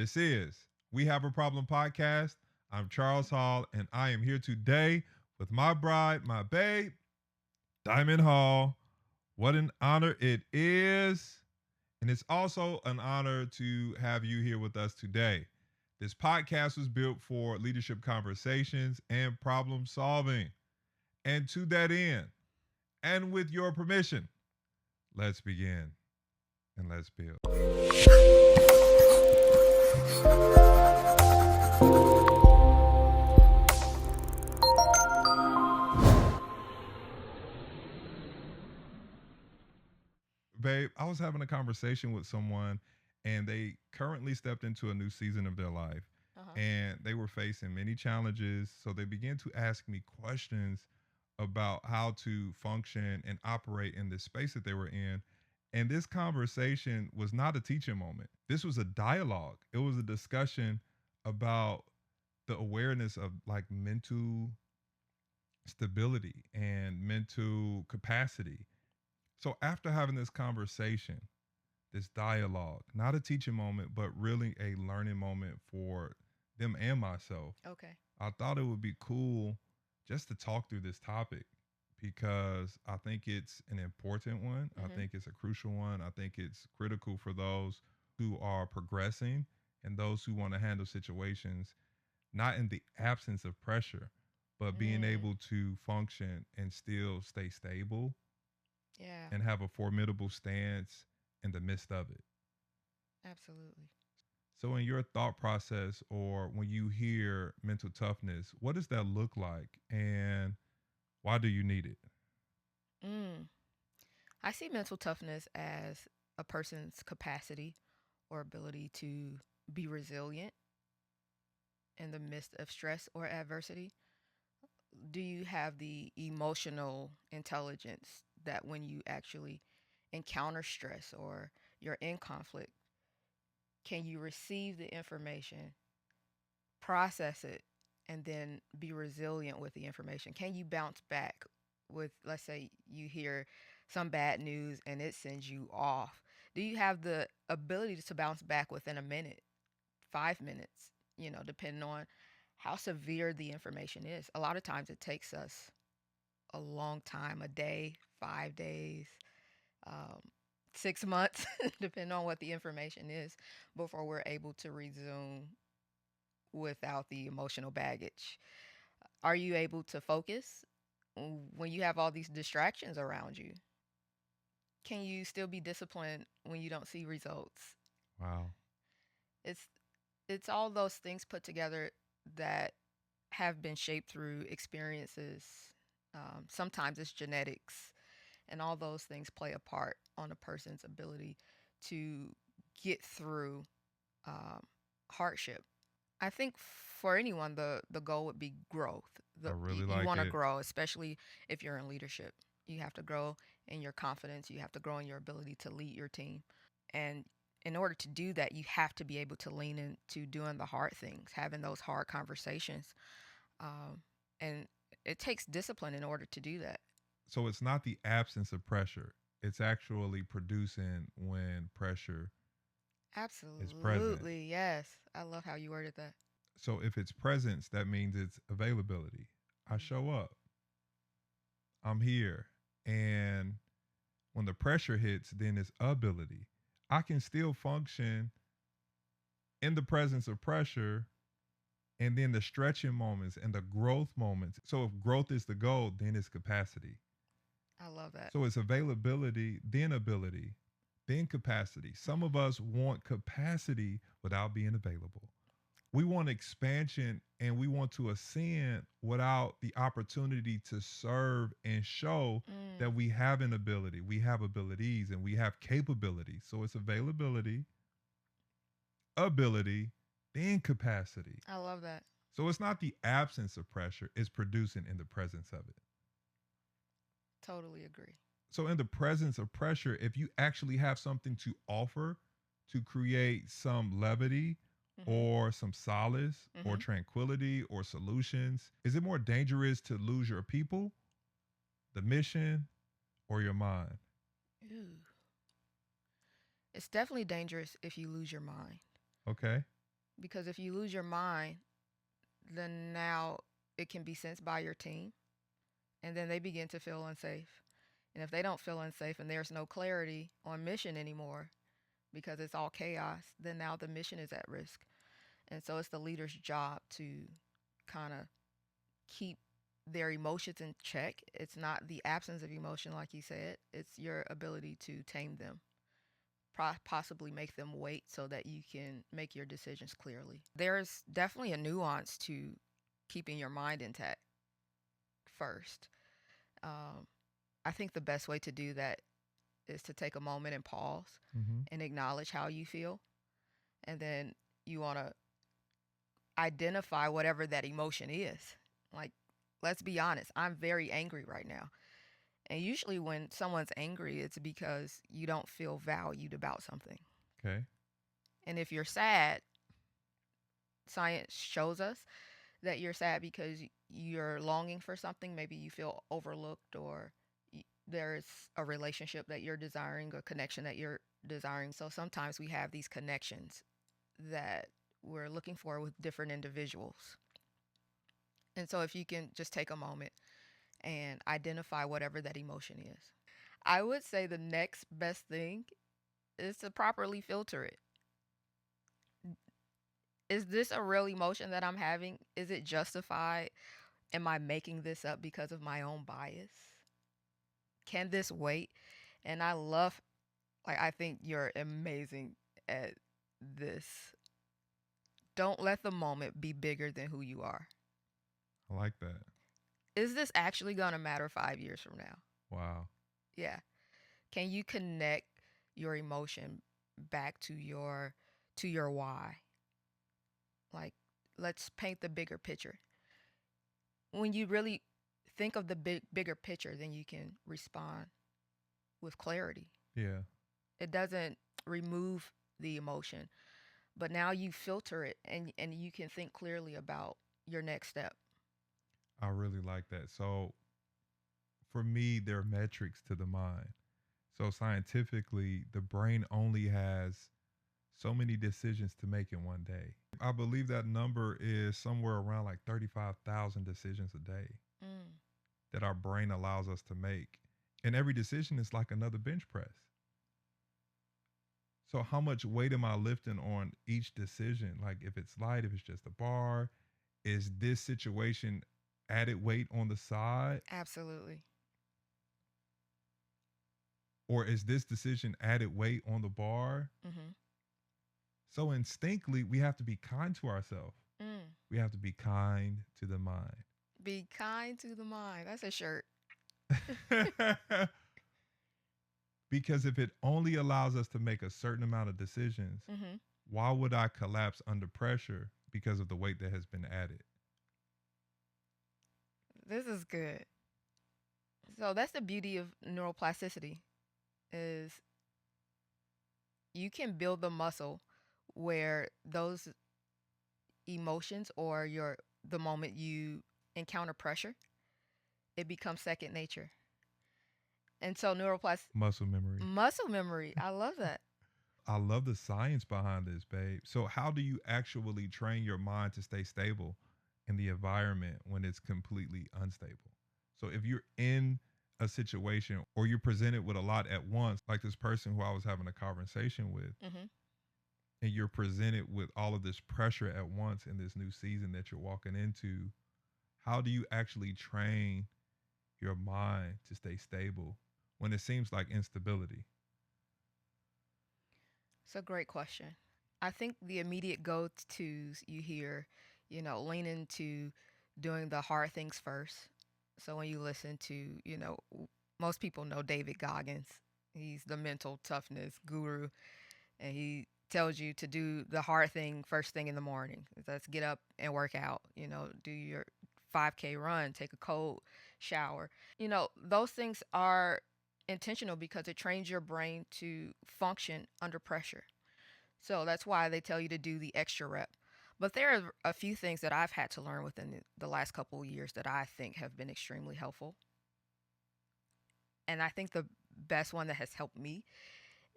This is We Have a Problem podcast. I'm Charles Hall, and I am here today with my bride, my babe, Diamond Hall. What an honor it is. And it's also an honor to have you here with us today. This podcast was built for leadership conversations and problem solving. And to that end, and with your permission, let's begin and let's build. Babe, I was having a conversation with someone and they currently stepped into a new season of their life and they were facing many challenges. So they began to ask me questions about how to function and operate in this space that they were in. And this conversation was not a teaching moment. This was a dialogue. It was a discussion about the awareness of like mental stability and mental capacity. So after having this conversation, this dialogue, not a teaching moment, but really a learning moment for them and myself, Okay. I thought it would be cool just to talk through this topic because I think it's an important one. I Mm-hmm. think it's a crucial one. I think it's critical for those who are progressing and those who want to handle situations not in the absence of pressure, but being Mm. able to function and still stay stable Yeah, and have a formidable stance in the midst of it. absolutely. So, in your thought process or when you hear mental toughness, what does that look like and why do you need it? Mm. I see mental toughness as a person's capacity or ability to be resilient in the midst of stress or adversity. Do you have the emotional intelligence that when you actually encounter stress or you're in conflict, can you receive the information, process it, and then be resilient with the information? Can you bounce back with, let's say, you hear some bad news and it sends you off? Do you have the ability to bounce back within a minute, 5 minutes, depending on how severe the information is? A lot of times it takes us a long time, a day, 5 days, um, 6 months, depending on what the information is, before we're able to resume without the emotional baggage. Are you able to focus when you have all these distractions around you? Can you still be disciplined when you don't see results? Wow. It's it's all those things put together that have been shaped through experiences. Sometimes it's genetics, and all those things play a part on a person's ability to get through um, hardship. I think for anyone, the goal would be growth. I really You like want to it. grow, especially if you're in leadership. You have to grow in your confidence. You have to grow in your ability to lead your team. And in order to do that, you have to be able to lean into doing the hard things, having those hard conversations. Um, and it takes discipline in order to do that. So, it's not the absence of pressure, it's actually producing when pressure is present. Absolutely. Yes. I love how you worded that. So, if it's presence, that means it's availability. I show up, I'm here. And when the pressure hits, then it's ability. I can still function in the presence of pressure and then the stretching moments and the growth moments. So if growth is the goal, then it's capacity. I love that. So it's availability, then ability, then capacity. Some of us want capacity without being available. We want expansion and we want to ascend without the opportunity to serve and show Mm, that we have an ability, we have abilities, and we have capabilities. So it's availability, ability, then capacity. I love that. So it's not the absence of pressure, it's producing in the presence of it. Totally agree. So, in the presence of pressure, if you actually have something to offer to create some levity Mm-hmm. or some solace or Mm-hmm. tranquility or solutions, is it more dangerous to lose your people, the mission, or your mind? Ooh. It's definitely dangerous if you lose your mind. Okay. Because if you lose your mind, then now it can be sensed by your team, and then they begin to feel unsafe. And if they don't feel unsafe and there's no clarity on mission anymore because it's all chaos, then now the mission is at risk. And so it's the leader's job to kind of keep their emotions in check. It's not the absence of emotion, like you said, it's your ability to tame them, possibly make them wait so that you can make your decisions clearly. There's definitely a nuance to keeping your mind intact first. I think the best way to do that is to take a moment and pause and acknowledge how you feel. And then you want to identify whatever that emotion is. Like, let's be honest, I'm very angry right now. And usually when someone's angry, it's because you don't feel valued about something. Okay. And if you're sad, science shows us that you're sad because you're longing for something. Maybe you feel overlooked, or there's a relationship that you're desiring, a connection that you're desiring. So sometimes we have these connections that we're looking for with different individuals. And so if you can just take a moment and identify whatever that emotion is. I would say the next best thing is to properly filter it. Is this a real emotion that I'm having? Is it justified? Am I making this up because of my own bias? Can this wait? And I think you're amazing at this. Don't let the moment be bigger than who you are. I like that. Is this actually going to matter 5 years from now? Wow. Yeah. Can you connect your emotion back to your why? Like, let's paint the bigger picture. When you really think of the bigger picture, then you can respond with clarity. Yeah. It doesn't remove the emotion, but now you filter it and you can think clearly about your next step. I really like that. So for me, there are metrics to the mind. So scientifically, the brain only has so many decisions to make in one day. I believe that number is somewhere around like 35,000 decisions a day that our brain allows us to make. And every decision is like another bench press. So how much weight am I lifting on each decision? Like if it's light, if it's just a bar, is this situation added weight on the side? Absolutely. Or is this decision added weight on the bar? So instinctively, we have to be kind to ourselves. We have to be kind to the mind. Be kind to the mind. That's a shirt. Because if it only allows us to make a certain amount of decisions, why would I collapse under pressure because of the weight that has been added? This is good. So that's the beauty of neuroplasticity, is you can build the muscle where those emotions or the moment you encounter pressure, it becomes second nature. And so muscle memory. I love that. I love the science behind this, babe. So how do you actually train your mind to stay stable in the environment when it's completely unstable? So if you're in a situation or you're presented with a lot at once, like this person who I was having a conversation with, and you're presented with all of this pressure at once in this new season that you're walking into, how do you actually train your mind to stay stable when it seems like instability? It's a great question. I think the immediate go-tos you hear, lean into doing the hard things first. So when you listen to, most people know David Goggins. He's the mental toughness guru, and he tells you to do the hard thing first thing in the morning. Let's get up and work out, do your 5K run, take a cold shower. Those things are intentional because it trains your brain to function under pressure. So that's why they tell you to do the extra rep. But there are a few things that I've had to learn within the last couple of years that I think have been extremely helpful. And I think the best one that has helped me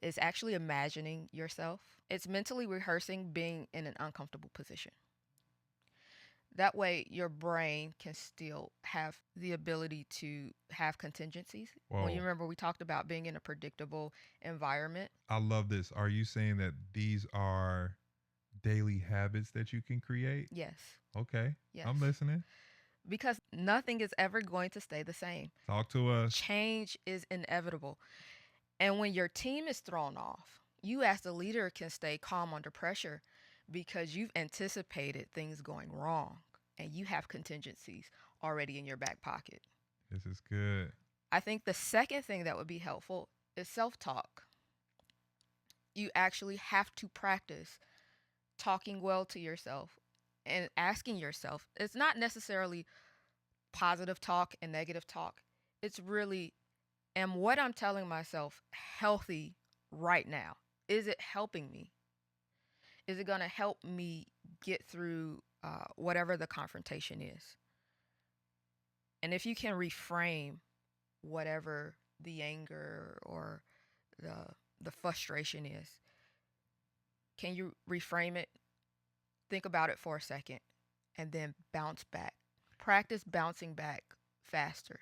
is actually imagining yourself It's mentally rehearsing being in an uncomfortable position. That way, your brain can still have the ability to have contingencies. Well, you Whoa. remember we talked about being in a predictable environment. I love this. Are you saying that these are daily habits that you can create? Yes. Okay. Yes. I'm listening. Because nothing is ever going to stay the same. Talk to us. Change is inevitable. And when your team is thrown off, you as the leader can stay calm under pressure because you've anticipated things going wrong and you have contingencies already in your back pocket. This is good. I think the second thing that would be helpful is self-talk. You actually have to practice talking well to yourself and asking yourself. It's not necessarily positive talk and negative talk. It's really, am what I'm telling myself healthy right now? Is it helping me? Is it going to help me get through whatever the confrontation is? And if you can reframe whatever the anger or the frustration is, can you reframe it? Think about it for a second and then bounce back. Practice bouncing back faster.